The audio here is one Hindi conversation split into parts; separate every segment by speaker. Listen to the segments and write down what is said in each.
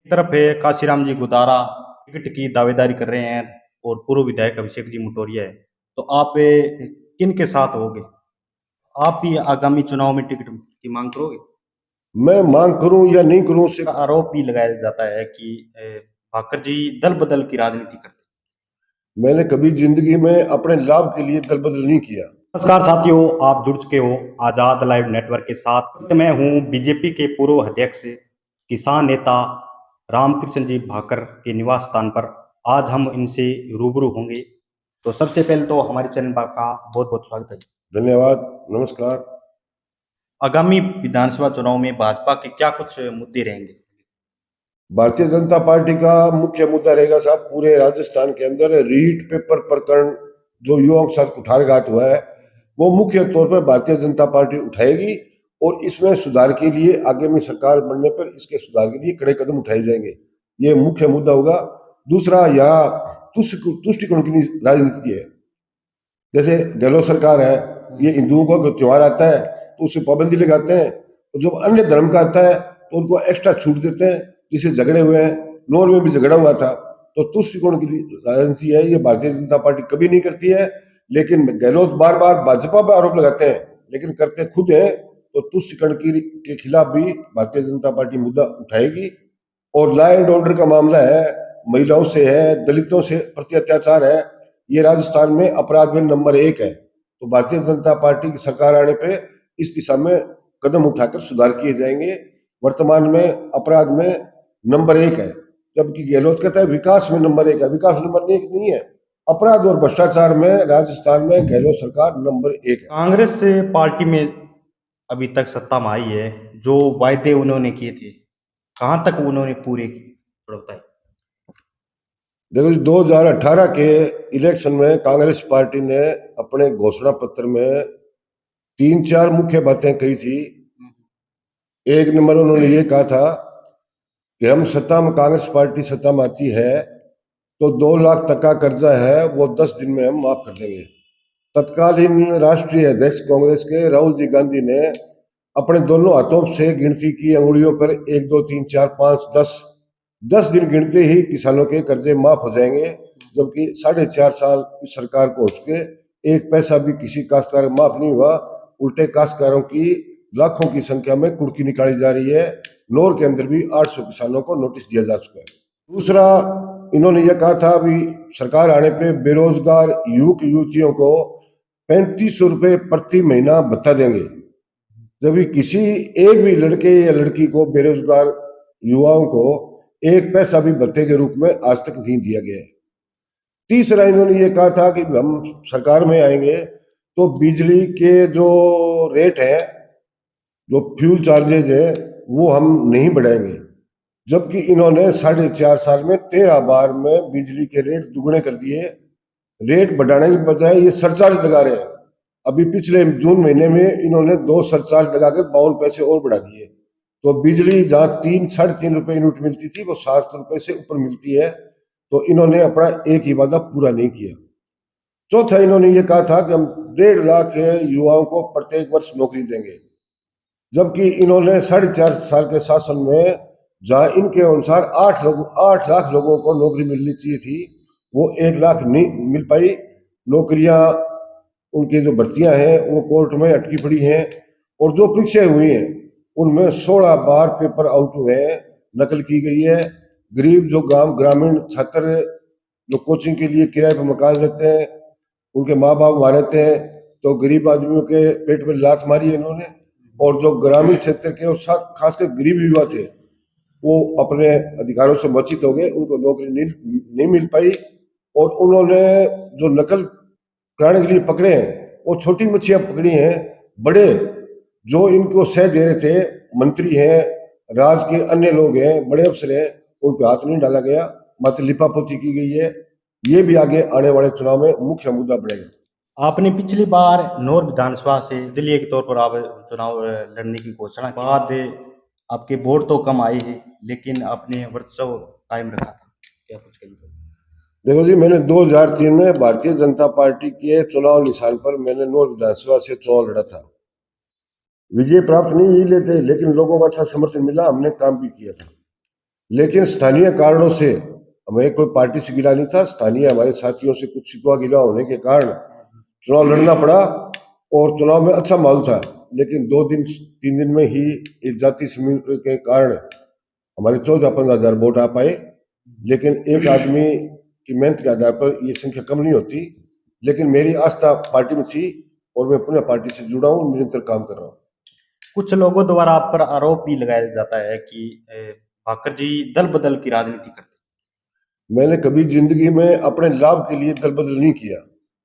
Speaker 1: तरफ है काशीराम जी गुदारा टिकट की दावेदारी कर रहे हैं और पूर्व विधायक अभिषेक जी मोटोरिया है। तो आप किन के साथ होगे? आप भी आगामी चुनाव में टिकट की मांग करोगे?
Speaker 2: मैं मांग करूं या नहीं करूं उससे
Speaker 1: का आरोप भी लगाया जाता है कि भाकर जी दल बदल की राजनीति करते हैं।
Speaker 2: मैंने कभी जिंदगी में अपने लाभ के लिए दल बदल नहीं किया।
Speaker 1: नमस्कार साथियों, आप जुड़ चुके हो आजाद लाइव नेटवर्क के साथ। मैं हूं बीजेपी के पूर्व अध्यक्ष किसान नेता रामकृष्ण जी भाकर के निवास स्थान पर। आज हम इनसे रूबरू होंगे। तो सबसे पहले तो हमारे चैनल का बहुत बहुत स्वागत है।
Speaker 2: धन्यवाद। नमस्कार।
Speaker 1: आगामी विधानसभा चुनाव में भाजपा के क्या कुछ मुद्दे रहेंगे?
Speaker 2: भारतीय जनता पार्टी का मुख्य मुद्दा रहेगा साहब, पूरे राजस्थान के अंदर रीट पेपर प्रकरण जो युवाओं के साथ कुठारघात हुआ है, वो मुख्य तौर पर भारतीय जनता पार्टी उठाएगी और इसमें सुधार के लिए आगामी सरकार बनने पर इसके सुधार के लिए कड़े कदम उठाए जाएंगे। ये मुख्य मुद्दा होगा। दूसरा, यहाँ तुष्टिकरण की राजनीति है। जैसे गहलोत सरकार है, ये हिंदुओं का त्योहार आता है तो उसे पाबंदी लगाते हैं, और जब अन्य धर्म का आता है तो उनको एक्स्ट्रा छूट देते हैं। जिससे झगड़े हुए हैं, नॉर्वे में भी झगड़ा हुआ था। तो तुष्टिकोण की राजनीति है, ये भारतीय जनता पार्टी कभी नहीं करती है। लेकिन गहलोत बार बार भाजपा पर आरोप लगाते हैं, लेकिन करते खुद हैं। तो तुष्टिकरण के खिलाफ भी भारतीय जनता पार्टी मुद्दा उठाएगी। और लॉ एंड ऑर्डर का मामला है, महिलाओं से है, दलितों से प्रति अत्याचार है, ये राजस्थान में अपराध में नंबर 1 है। तो भारतीय जनता पार्टी की सरकार आने पे इस दिशा में कदम उठाकर सुधार किए जाएंगे। वर्तमान में अपराध में नंबर 1 है, जबकि गहलोत कहता है विकास में नंबर 1 है। विकास नंबर 1 नहीं है, अपराध और भ्रष्टाचार में राजस्थान में गहलोत सरकार नंबर 1 है।
Speaker 1: कांग्रेस से पार्टी में अभी तक सत्ता में आई है, जो वायदे उन्होंने किए थे कहाँ तक उन्होंने पूरे किए, थोड़ा बताइए।
Speaker 2: देखो जी, 2018 के इलेक्शन में कांग्रेस पार्टी ने अपने घोषणा पत्र में 3-4 मुख्य बातें कही थी। एक नंबर उन्होंने ये कहा था कि हम सत्ता में, कांग्रेस पार्टी सत्ता में आती है तो 2 लाख तक का कर्जा है वो 10 दिन में हम माफ कर देंगे। तत्कालीन राष्ट्रीय अध्यक्ष कांग्रेस के राहुल जी गांधी ने अपने दोनों हाथों से गिनती की अंगुलियों पर 1 2 3 4 5 10 दिन गिनते ही किसानों के कर्जे माफ हो जाएंगे। जबकि 4.5 साल इस सरकार को हो चुके, एक पैसा भी किसी काश्तकार माफ नहीं हुआ। उल्टे काश्तकारों की लाखों की संख्या में कुर्की निकाली जा रही है। नौर के अंदर भी 800 किसानों को नोटिस दिया जा चुका है। दूसरा, इन्होंने यह कहा था अभी सरकार आने पे बेरोजगार युवक युवतियों को 3500 रुपये प्रति महीना भत्ता देंगे। जब किसी एक भी लड़के या लड़की को, बेरोजगार युवाओं को एक पैसा भी भत्ते के रूप में आज तक नहीं दिया गया है। तीसरा, इन्होंने ये कहा था कि हम सरकार में आएंगे तो बिजली के जो रेट है, जो फ्यूल चार्जेज है, वो हम नहीं बढ़ाएंगे। जबकि इन्होंने 4.5 साल में 13 बार में बिजली के रेट दुगने कर दिए। रेट बढ़ाने की बजाय ये सरचार्ज लगा रहे हैं। अभी पिछले जून महीने में इन्होंने 2 सरचार्ज लगाकर 52 पैसे और बढ़ा दिए। तो बिजली जहां 3-3.5 रुपए यूनिट मिलती थी, वो 7 रुपए से ऊपर मिलती है। तो इन्होंने अपना एक ही वादा पूरा नहीं किया। चौथा, इन्होंने ये कहा था कि हम 1.5 लाख युवाओं को प्रत्येक वर्ष नौकरी देंगे। जबकि इन्होंने 4.5 साल के शासन में, जहां इनके अनुसार 8 लाख लोगों को नौकरी मिलनी चाहिए थी, वो 1 लाख नहीं मिल पाई। नौकरियां, उनकी जो भर्तियां हैं वो कोर्ट में अटकी पड़ी हैं। और जो परीक्षाएं हुई हैं उनमें 16 बार पेपर आउट हुए हैं, नकल की गई है। गरीब जो ग्रामीण छात्र जो कोचिंग के लिए किराए पर मकान लेते हैं, उनके माँ बाप वहां रहते हैं, तो गरीब आदमियों के पेट में लात मारी है इन्होंने। और जो ग्रामीण क्षेत्र के और साथ खासकर गरीब युवा थे, वो अपने अधिकारों से वंचित हो गए, उनको नौकरी नहीं मिल पाई। और उन्होंने जो नकल कराने के लिए पकड़े हैं, वो छोटी मच्छियां पकड़ी हैं। बड़े जो इनको सह दे रहे थे, मंत्री हैं, राज के अन्य लोग हैं, बड़े अफसर हैं, उन पर हाथ नहीं डाला गया, मात्र लिपापोती की गई है। ये भी आगे आने वाले चुनाव में मुख्य मुद्दा बनेगा।
Speaker 1: आपने पिछली बार नौर विधानसभा से निर्दलीय के तौर पर आप चुनाव लड़ने की घोषणा के बाद आपके वोट तो कम आए हैं, लेकिन आपने वर्चस्व कायम रखा था। क्या कुछ कहिए?
Speaker 2: देखो जी, मैंने 2003 में भारतीय जनता पार्टी के चुनाव निशान पर मैंने नौर विधानसभा से चुनाव लड़ा था। विजय प्राप्त नहीं हुई लेकिन लोगों का अच्छा समर्थन मिला, हमने काम भी किया था। लेकिन स्थानीय कारणों से, हमें कोई पार्टी से गिला नहीं था, स्थानीय हमारे साथियों से कुछ शिकवा गिला होने के कारण चुनाव लड़ना पड़ा। और चुनाव में अच्छा माहौल था, लेकिन 2 दिन 3 दिन में ही इस जाति समीकरण के कारण हमारे 14-15 हजार वोट आ पाए। लेकिन एक आदमी की मेहनत के आधार पर ये संख्या कम नहीं होती। लेकिन मेरी आस्था पार्टी में थी और मैं पुनः पार्टी से जुड़ा हूँ, निरंतर काम कर रहा हूँ।
Speaker 1: कुछ लोगों द्वारा आप पर आरोप भी लगाया जाता है कि भाकर जी दल बदल की राजनीति करते
Speaker 2: मैंने कभी जिंदगी में अपने लाभ के लिए दल बदल नहीं किया,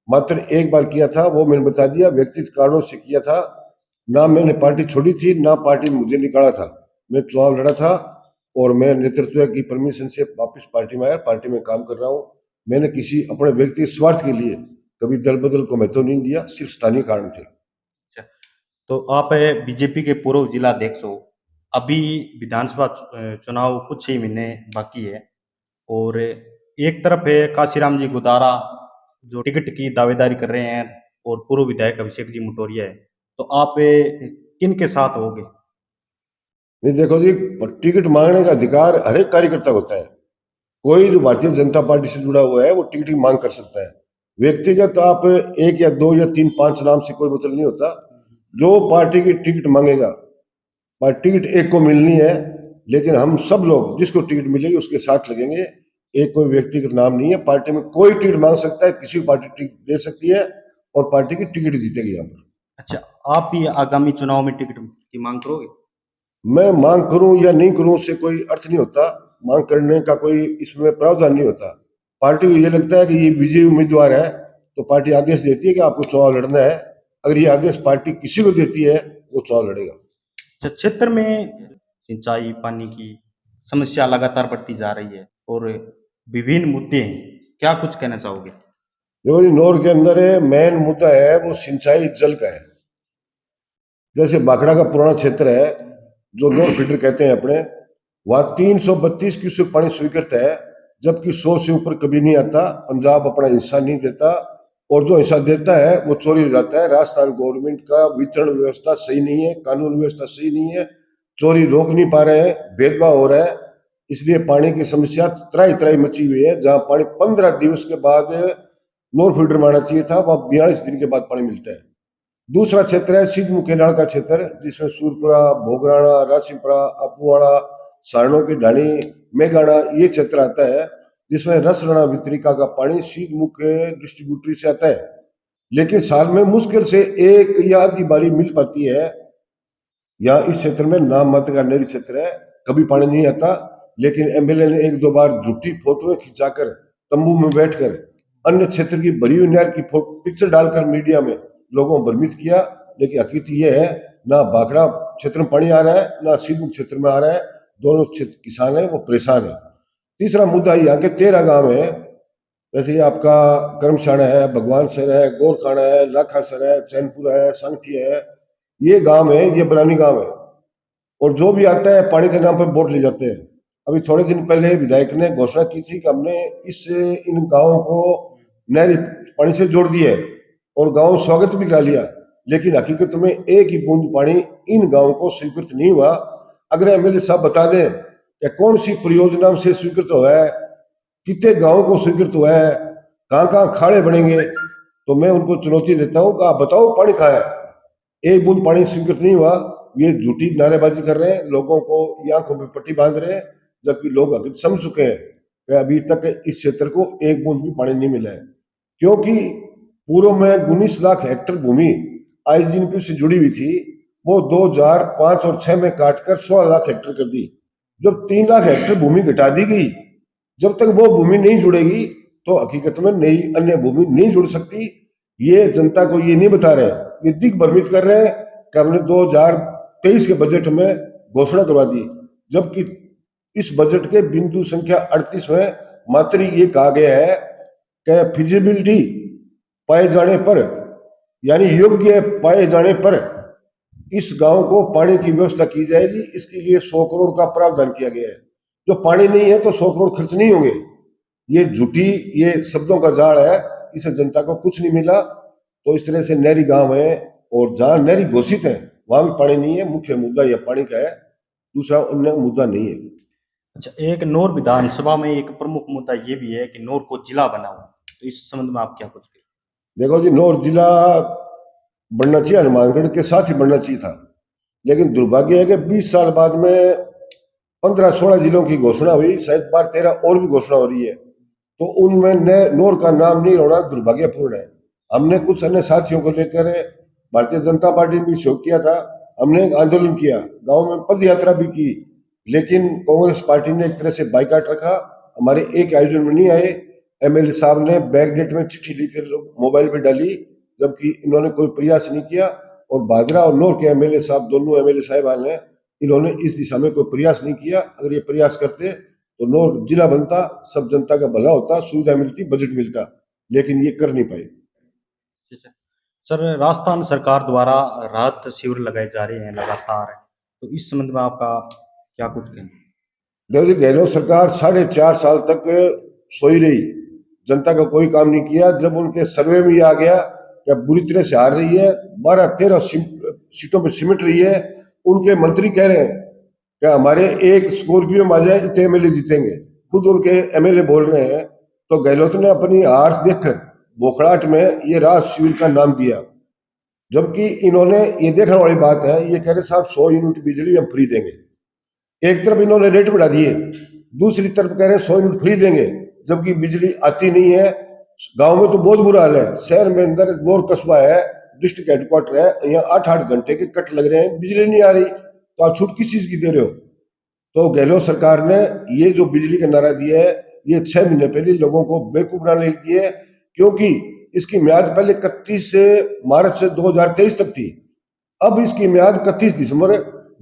Speaker 2: मात्र एक बार किया था, वो मैंने बता दिया, व्यक्तिगत कारणों से किया था। ना मैंने पार्टी छोड़ी थी, ना पार्टी ने मुझे निकाला था। मैं चुनाव लड़ा था और मैं नेतृत्व की परमिशन से वापस पार्टी में आया, पार्टी में काम कर रहा हूँ। मैंने किसी अपने व्यक्तिगत स्वार्थ के लिए कभी दल बदल को महत्व नहीं दिया, सिर्फ स्थानीय कारण थे।
Speaker 1: हैं। तो आप बीजेपी के पूर्व जिला अध्यक्ष हो। अभी विधानसभा चुनाव कुछ ही महीने बाकी है और एक तरफ है काशीराम जी गुदारा जो टिकट की दावेदारी कर रहे हैं और पूर्व विधायक अभिषेक जी मुटोरिया है। तो आप किन के साथ होगे?
Speaker 2: नहीं देखो जी, टिकट मांगने का अधिकार हर एक कार्यकर्ता को होता है। कोई जो भारतीय जनता पार्टी से जुड़ा हुआ है वो टिकट की मांग कर सकता है। व्यक्तिगत आप एक या दो या तीन पांच नाम से कोई मतलब नहीं होता। जो पार्टी की टिकट मांगेगा, पर टिकट एक को मिलनी है, लेकिन हम सब लोग जिसको टिकट मिलेगी उसके साथ लगेंगे। एक कोई व्यक्तिगत नाम नहीं है, पार्टी में कोई टिकट मांग सकता है, किसी को पार्टी टिकट दे सकती है और पार्टी की टिकट जीतेगी यहाँ पर।
Speaker 1: अच्छा, आप भी आगामी चुनाव में टिकट की मांग करोगे?
Speaker 2: मैं मांग करूं या नहीं करूं उससे कोई अर्थ नहीं होता। मांग करने का कोई इसमें प्रावधान नहीं होता। पार्टी को ये लगता है कि ये विजयी उम्मीदवार है तो पार्टी आदेश देती है कि आपको चुनाव लड़ना है। अगर ये आदेश पार्टी किसी को देती है वो चुनाव लड़ेगा।
Speaker 1: अच्छा, क्षेत्र में सिंचाई पानी की समस्या लगातार बढ़ती जा रही है और विभिन्न मुद्दे हैं। क्या कुछ कहना चाहोगे?
Speaker 2: देखो जी, नौर के अंदर है मेन मुद्दा है वो सिंचाई जल का है। जैसे बाखड़ा का पुराना क्षेत्र है जो नॉर्थ फीडर कहते हैं अपने, वहां 332 क्यूसेक पानी स्वीकृत है, जबकि 100 से ऊपर कभी नहीं आता। पंजाब अपना हिस्सा नहीं देता और जो हिस्सा देता है वो चोरी हो जाता है। राजस्थान गवर्नमेंट का वितरण व्यवस्था सही नहीं है, कानून व्यवस्था सही नहीं है, चोरी रोक नहीं पा रहे हैं, भेदभाव हो रहा है। इसलिए पानी की समस्या त्राई त्राई मची हुई है। जहां पानी 15 दिवस के बाद नॉर्थ फीडर में आना चाहिए था, वहां 42 दिन के बाद पानी मिलता है। दूसरा क्षेत्र है सिद्धू केनाल का क्षेत्र, जिसमें सूरपुरा, भोगराना, राशिपुरा, अपुवाड़ा, सारणों की ढाणी, मेघाना ये क्षेत्र आता है, जिसमें रसराणा वितरिका का पानी सीधमुख डिस्ट्रीब्यूटरी से आता है। लेकिन साल में मुश्किल से एक या आधी बारी मिल पाती है। यहाँ इस क्षेत्र में नाम मात्र का नहरी क्षेत्र है, कभी पानी नहीं आता। लेकिन एमएलए ने एक दो बार झूठी फोटोएं खिंचाकर तंबू में बैठकर अन्य क्षेत्र की भरी हुई नहर की पिक्चर डालकर मीडिया में लोगों को भ्रमित किया। लेकिन हकीकत यह है, ना भाखड़ा क्षेत्र में पानी आ रहा है, ना सीधू क्षेत्र में आ रहा है। दोनों क्षेत्र किसान है वो परेशान है। तीसरा मुद्दा यहाँ के 13 गांव है, जैसे ये आपका कर्मशाणा है, भगवान सर है, गोरखाना है, लाखासर है, चैनपुरा है, सांगठी है। ये गांव है, ये बरानी गांव है और जो भी आता है पानी के नाम पर वोट ले जाते हैं। अभी थोड़े दिन पहले विधायक ने घोषणा की थी कि हमने इन गांवों को नहरी पानी से जोड़ दिया है और गांव स्वागत भी करा लिया। लेकिन हकीकत में एक ही बूंद पानी इन गांवों को स्वीकृत नहीं हुआ। अगर एमएलए साहब बता दें कि कौन सी परियोजना से स्वीकृत हुआ है, कितने गांवों को स्वीकृत हुआ है, कहाँ कहाँ खाड़े बनेंगे, तो मैं उनको चुनौती देता हूँ कि आप बताओ पानी कहाँ है। एक बूंद पानी स्वीकृत नहीं हुआ। ये झूठी नारेबाजी कर रहे हैं, लोगों को आंखों में पट्टी बांध रहे हैं, जबकि लोग हकीकत समझ चुके हैं कि अभी तक इस क्षेत्र को एक बूंद भी पानी नहीं मिला है। क्योंकि पूर्व में 19 लाख हेक्टेयर भूमि आईजीएनपी से जुड़ी हुई थी, वो 2005 और 6 में काटकर 16 लाख हेक्टेयर कर दी। जब 3 लाख हेक्टेयर भूमि घटा दी गई, जब तक वो भूमि नहीं जुड़ेगी तो हकीकत में नई अन्य भूमि नहीं जुड़ सकती। ये जनता को ये नहीं बता रहे, ये दिग्भ्रमित कर रहे हैं कि हमने 2023 के बजट में घोषणा करवा दी, जबकि इस बजट के बिंदु संख्या 38 में मात्र ये कहा गया है कि फिजिबिलिटी पाए जाने पर, यानी योग्य पाए जाने पर इस गांव को पानी की व्यवस्था की जाएगी। इसके लिए 100 करोड़ का प्रावधान किया गया है। जो पानी नहीं है तो 100 करोड़ खर्च नहीं होंगे। ये झूठी, ये शब्दों का जाल है, इससे जनता को कुछ नहीं मिला। तो इस तरह से नहरी गांव है और जहां नहरी घोषित है वहां भी पानी नहीं है। मुख्य मुद्दा यह पानी का है, दूसरा अन्य मुद्दा नहीं है।
Speaker 1: अच्छा, एक नौर विधानसभा में एक प्रमुख मुद्दा ये भी है कि नौर को जिला बनाओ, तो इस संबंध में आप क्या कुछ कहें?
Speaker 2: देखो जी, नौर जिला बनना चाहिए, हनुमानगढ़ के साथ ही बनना चाहिए था। लेकिन दुर्भाग्य है कि 20 साल बाद में 15-16 जिलों की घोषणा हुई, शायद 12-13 और भी घोषणा हो रही है, तो उनमें नौर का नाम नहीं होना दुर्भाग्यपूर्ण है। हमने कुछ अन्य साथियों को लेकर भारतीय जनता पार्टी ने भी सहयोग किया था। हमने एक आंदोलन किया, गांव में पद यात्रा भी की, लेकिन कांग्रेस पार्टी ने एक तरह से बाइकाट रखा, हमारे एक आयोजन में नहीं आए। एमएलए साहब ने बैकडेट में चिट्ठी लिखकर मोबाइल पे डाली, जबकि इन्होंने कोई प्रयास नहीं किया। और भादरा और नौर के एमएलए साहब, दोनों एमएलए साहिबान ने, इन्होंने इस दिशा में कोई प्रयास नहीं किया। अगर ये प्रयास करते तो नौर जिला बनता, सब जनता का भला होता, सुविधा मिलती, बजट मिलता, लेकिन ये कर नहीं पाए।
Speaker 1: सर, राजस्थान सरकार द्वारा राहत शिविर लगाए जा रहे हैं लगातार, तो इस संबंध में आपका क्या कुछ कहना?
Speaker 2: देखो जी, गहलोत सरकार 4.5 साल तक सोई रही, जनता का कोई काम नहीं किया। जब उनके सर्वे में ये आ गया कि बुरी तरह से हार रही है, 12-13 सीटों पर सिमट रही है, उनके मंत्री कह रहे हैं कि हमारे एक स्कॉर्पियो में आ जाए इतने एमएलए जीतेंगे, खुद उनके एमएलए बोल रहे हैं। तो गहलोत ने अपनी हार देखकर बोखलाहट में ये राहत शिविर का नाम दिया, जबकि इन्होंने, ये देखने वाली बात है, ये कह रहे साहब 100 यूनिट बिजली हम फ्री देंगे। एक तरफ इन्होंने रेट बढ़ा दिए, दूसरी तरफ कह रहे हैं 100 यूनिट फ्री देंगे, जबकि बिजली आती नहीं है। गांव में तो बहुत बुरा हाल है, शहर में अंदर नौर कस्बा है, डिस्ट्रिक्ट हेडक्वार्टर है, यहाँ 8-8 घंटे के कट लग रहे हैं, बिजली नहीं आ रही, तो आप छूट किस चीज की दे रहे हो? तो गहलोत सरकार ने ये जो बिजली का नारा दिया है, ये 6 महीने पहले लोगों को बेवकूफ बनाने के लिए, क्योंकि इसकी म्याद पहले 31 मार्च से 2023 तक थी। अब इसकी म्याद 31 दिसंबर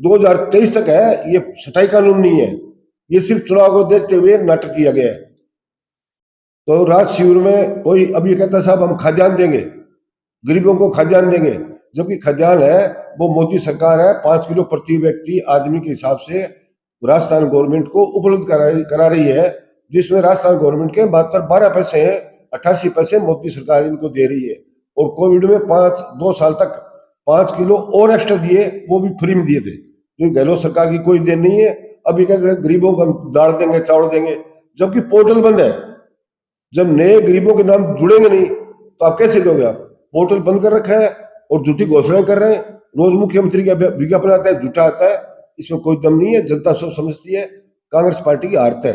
Speaker 2: 2023 तक है। ये सटाई कानून नहीं है, ये सिर्फ चुनाव को देखते हुए नाटक किया गया है। तो राहत शिविर में कोई अब ये कहता साहब हम खाद्यान्न देंगे, गरीबों को खाद्यान्न देंगे, जबकि खाद्यान्न है वो मोदी सरकार है 5 किलो प्रति व्यक्ति आदमी के हिसाब से राजस्थान गवर्नमेंट को उपलब्ध करा रही है, जिसमें राजस्थान गवर्नमेंट के मात्र 12 पैसे हैं, 88 पैसे मोदी सरकार इनको दे रही है। और कोविड में 2 साल तक 5 किलो और एक्स्ट्रा दिए, वो भी फ्री में दिए थे। तो गहलोत सरकार की कोई देन नहीं है। अभी कहते हैं गरीबों को हम दाल देंगे, चावल देंगे, जबकि पोर्टल बंद है। जब नए गरीबों के नाम जुड़ेंगे नहीं तो आप कैसे दोगे? आप पोर्टल बंद कर रखा है और झूठी घोषणाएं कर रहे हैं। रोज मुख्यमंत्री का विज्ञापन आता है, झूठा आता है, इसमें कोई दम नहीं है। जनता सब समझती है कांग्रेस पार्टी की हारत है।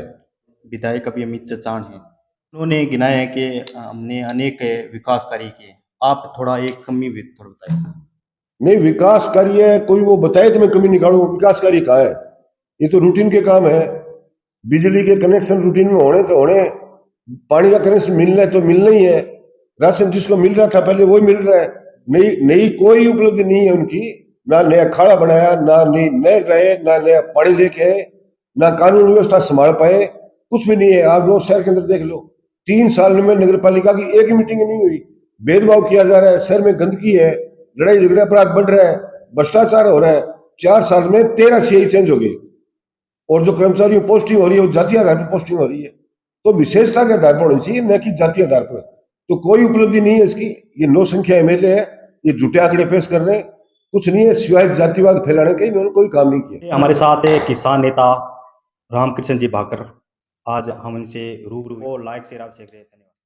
Speaker 1: विधायक अभी अमित चचान है, उन्होंने गिनाया है कि हमने अनेक विकास कार्य किए, आप थोड़ा एक कमी भी थोड़ा बताइए।
Speaker 2: नहीं, विकास कार्य है कोई वो बताए तो मैं कमी निकालू? विकास कार्य कहाँ है? ये तो रूटीन के काम है। बिजली के कनेक्शन रूटीन में होने तो होने, पानी का कनेक्शन मिलना है तो मिलना ही है, राशन जिसको मिल रहा था पहले वही मिल रहा है। नई नई कोई उपलब्धि नहीं है उनकी, ना नया अखाड़ा बनाया, ना नई नए गए, ना नया पानी लेके आए, ना कानून व्यवस्था संभाल पाए, कुछ भी नहीं है। आप लोग शहर के अंदर देख लो, 3 साल में नगर पालिका की एक मीटिंग नहीं हुई। भेदभाव किया जा रहा है, शहर में गंदगी है, लड़ाई झगड़े अपराध बढ़ रहा है, भ्रष्टाचार हो रहा है। 4 साल में 13 सीआई चेंज हो गए, और जो कर्मचारियों पोस्टिंग हो रही है वो जातीय आधार पर पोस्टिंग हो रही है। तो विशेषता के आधार पर होनी चाहिए, न कि जातीय आधार पर। तो कोई उपलब्धि नहीं है इसकी। ये 9 संख्या एमएलए है, ये झूठे आंकड़े पेश कर रहे हैं, कुछ नहीं है सिवाय जातिवाद फैलाने के, इन्होंने कोई काम नहीं किया।
Speaker 1: हमारे साथ है किसान नेता रामकृष्ण जी भाकर, आज हम इनसे रूबरू लाइक शेयर आप देख रहे थे।